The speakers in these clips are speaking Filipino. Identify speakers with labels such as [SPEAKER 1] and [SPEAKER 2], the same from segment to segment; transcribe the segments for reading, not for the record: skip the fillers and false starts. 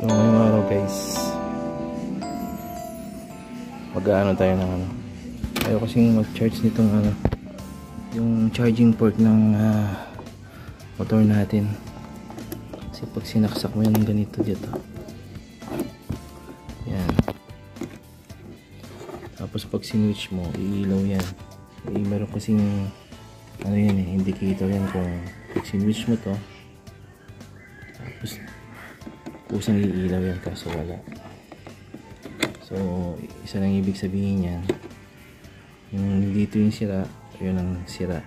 [SPEAKER 1] So ngayong araw guys, mag-aano tayo ng ano. Ayaw kasing mag-charge nitong ano, yung charging port ng motor natin. Kasi pag sinaksak mo yan ganito dito, yan. Tapos pag sinwitch mo, iilaw yan. Meron kasing ano yan eh, indicator yan kung pag sinwitch mo to, tapos kusang iilaw yan kaso wala. So isa lang ibig sabihin yan, yung dito yung sira, yun ang sira,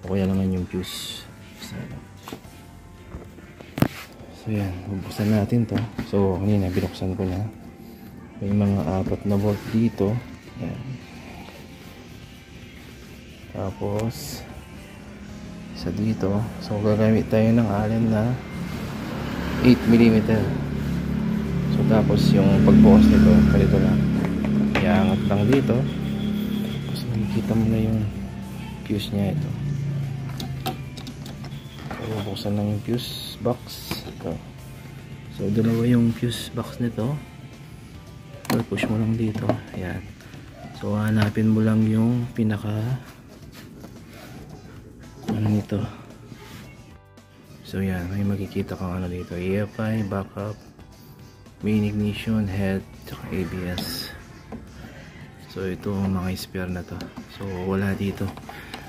[SPEAKER 1] o kaya naman yung fuse. So yan, bubuksan natin to. So kanina binuksan ko na, may mga 4 na volt dito, yan. Tapos isa dito. So gagamit tayo ng Allen na 8mm. So tapos yung pagbukas nito, ganito lang, iangat lang dito. Tapos makikita mo na yung fuse nya ito. So bubuksan lang yung fuse box ito. So dalawa yung fuse box nito. So push mo lang dito, ayan. So hanapin mo lang yung pinaka ano nito. So yan, may makikita kang ano dito, EFI, backup, main ignition, head, tsaka ABS. So ito mga spare na to. So wala dito.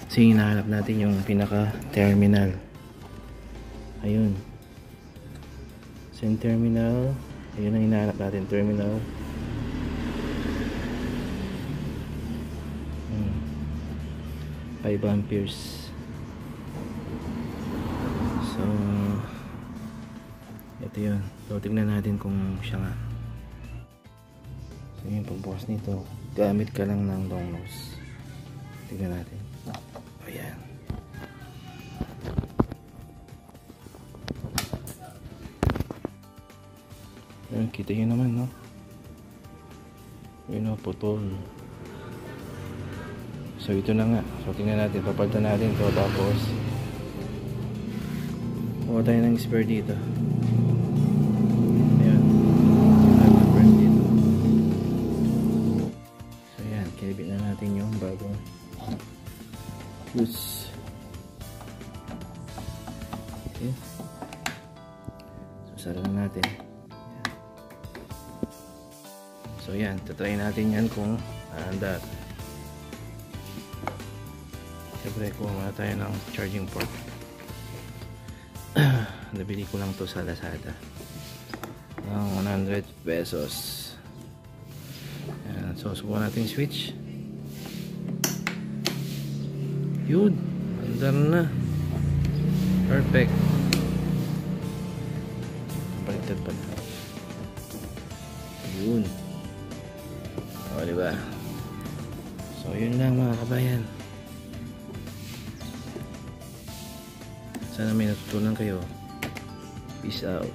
[SPEAKER 1] Kasi hinahanap natin yung pinaka terminal. Ayun. So yung terminal, ayun ang hinahanap natin, terminal. 5 amperes. So ito yun. So tignan natin kung siya nga. So yung pagbukas nito, gamit ka lang ng long nose. Tignan natin. Ayan. Ayan, kita yun naman, no? Yun o, putol. So ito na nga. So tingnan natin, papalitan natin to. Tapos kuha tayo ng spare dito. Ayan, spare dito. So ayan, kinibit na natin yung bagong fuse. Okay. So sara na natin. Ayan. So ayan, tatry natin yan kung aandar. Siyempre kuha muna tayo ng charging port. Nabili ko lang to sa Lazada ng 100 pesos. Ayan, so subukan natin yung switch. Yun, andar na. Perfect. Baliktad pala. Yun. O diba? So yun lang mga kabayan. Sana may natutunan kayo. Peace out.